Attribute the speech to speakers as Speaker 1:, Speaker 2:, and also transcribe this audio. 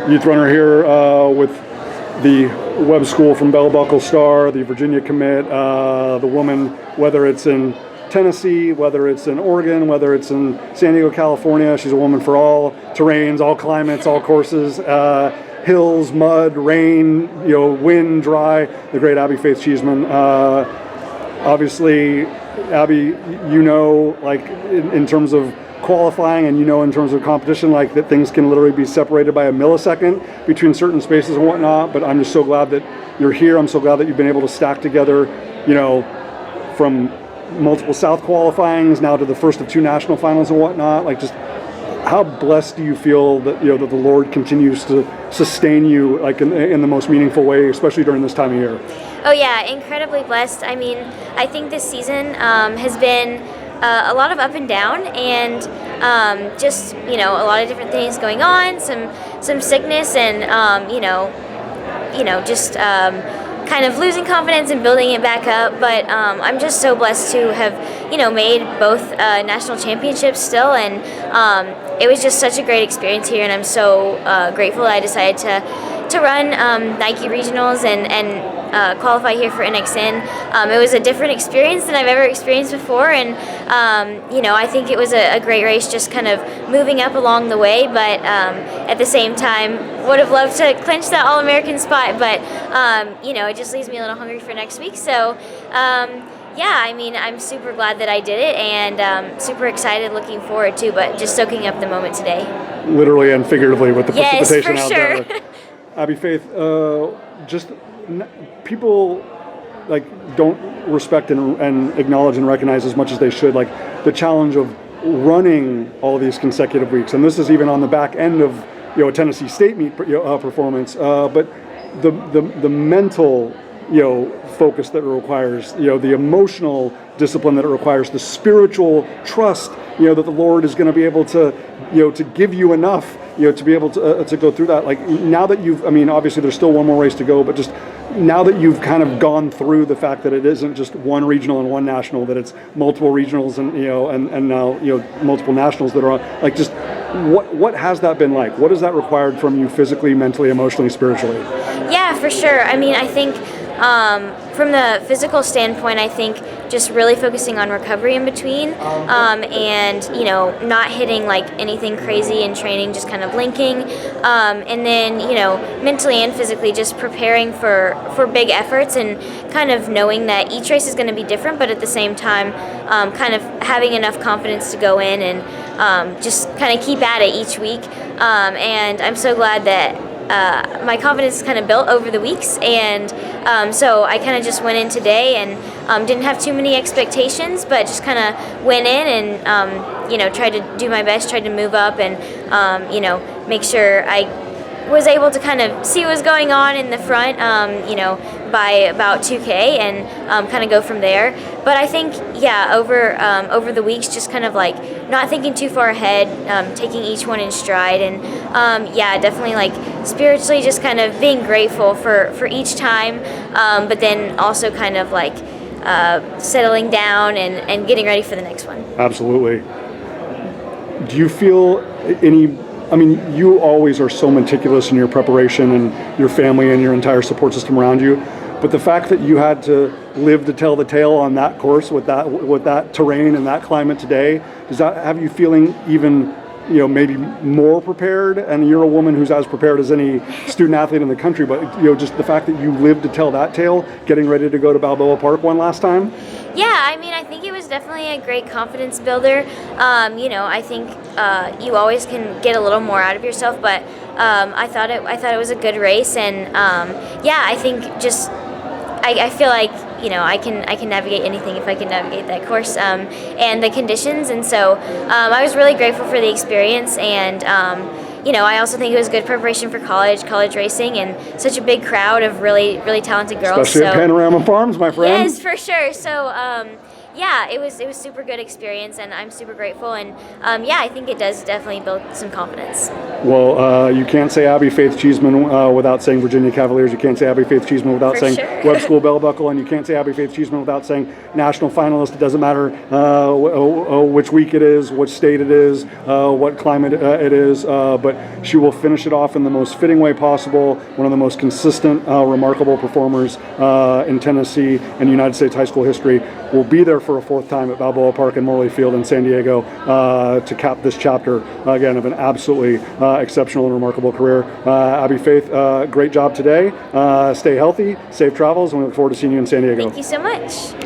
Speaker 1: youth runner here with the Webb School from Bell Buckle Star, the Virginia commit, the woman, whether it's in Tennessee, whether it's in Oregon, whether it's in San Diego, California. She's a woman for all terrains, all climates, all courses, hills, mud, rain, wind, dry. The great Faith Cheeseman. Obviously, Abby, in terms of qualifying and in terms of competition, that things can literally be separated by a millisecond between certain spaces and whatnot, but I'm just so glad that you're here. I'm so glad that you've been able to stack together, from multiple South qualifyings now to the first of 2 national finals and whatnot. Just how blessed do you feel that that the Lord continues to sustain you in the most meaningful way, especially during this time of year?
Speaker 2: Oh yeah, incredibly blessed. I mean, I think this season has been a lot of up and down, and just a lot of different things going on, some sickness, and just kind of losing confidence and building it back up. But I'm just so blessed to have made both national championships still, and it was just such a great experience here, and I'm so grateful that I decided to run Nike regionals and qualify here for NXN. It was a different experience than I've ever experienced before, and I think it was a great race, just kind of moving up along the way, but at the same time would have loved to clinch that All-American spot, but it just leaves me a little hungry for next week. So I'm super glad that I did it, and super excited, looking forward to, but just soaking up the moment today.
Speaker 1: Literally and figuratively with the precipitation out
Speaker 2: sure.
Speaker 1: there. Abby Faith, people don't respect and acknowledge and recognize as much as they should the challenge of running all these consecutive weeks, and this is even on the back end of a Tennessee State meet performance, but the mental focus that it requires, the emotional discipline that it requires, the spiritual trust that the Lord is going to be able to to give you enough to be able to go through that. Now that obviously there's still one more race to go, but just now that you've kind of gone through the fact that it isn't just one regional and one national, that it's multiple regionals and and now multiple nationals that are on, just what has that been like? What has that required from you physically, mentally, emotionally, spiritually? Yeah,
Speaker 2: for sure. I think from the physical standpoint, I think just really focusing on recovery in between, and not hitting anything crazy in training, just kind of linking, and then mentally and physically just preparing for big efforts, and kind of knowing that each race is going to be different, but at the same time kind of having enough confidence to go in and just kind of keep at it each week, and I'm so glad that my confidence is kind of built over the weeks, and so I kind of just went in today and didn't have too many expectations, but just kind of went in and tried to do my best, tried to move up, and make sure I was able to kind of see what was going on in the front, by about 2K, and kind of go from there. But I think, over the weeks, just kind of not thinking too far ahead, taking each one in stride, and definitely spiritually just kind of being grateful for each time, but then also kind of settling down and getting ready for the next one.
Speaker 1: Absolutely. Do you feel any? You always are so meticulous in your preparation, and your family and your entire support system around you. But the fact that you had to live to tell the tale on that course with that terrain and that climate today, does that have you feeling even maybe more prepared? And you're a woman who's as prepared as any student athlete in the country, but just the fact that you lived to tell that tale, getting ready to go to Balboa Park one last time.
Speaker 2: Yeah, I think it was definitely a great confidence builder. I think you always can get a little more out of yourself, but I thought it was a good race, and I think just I feel like I can navigate anything if I can navigate that course and the conditions, and so I was really grateful for the experience, and I also think it was good preparation for college racing, and such a big crowd of really, really talented girls.
Speaker 1: Especially at Panorama Farms, my friend.
Speaker 2: Yes, for sure. So, yeah, it was super good experience, and I'm super grateful. And yeah, I think it does definitely build some confidence.
Speaker 1: Well, you can't say Abby Faith Cheeseman without saying Virginia Cavaliers. You can't say Abby Faith Cheeseman without
Speaker 2: For
Speaker 1: saying
Speaker 2: sure.
Speaker 1: Webb School Bell Buckle, and you can't say Abby Faith Cheeseman without saying national finalist. It doesn't matter which week it is, which state it is, what climate it is, but she will finish it off in the most fitting way possible. One of the most consistent, remarkable performers in Tennessee and United States high school history. Will be there for a fourth time at Balboa Park and Morley Field in San Diego to cap this chapter again of an absolutely exceptional and remarkable career. Abby Faith, great job today. Stay healthy, safe travels, and we look forward to seeing you in San Diego.
Speaker 2: Thank you so much.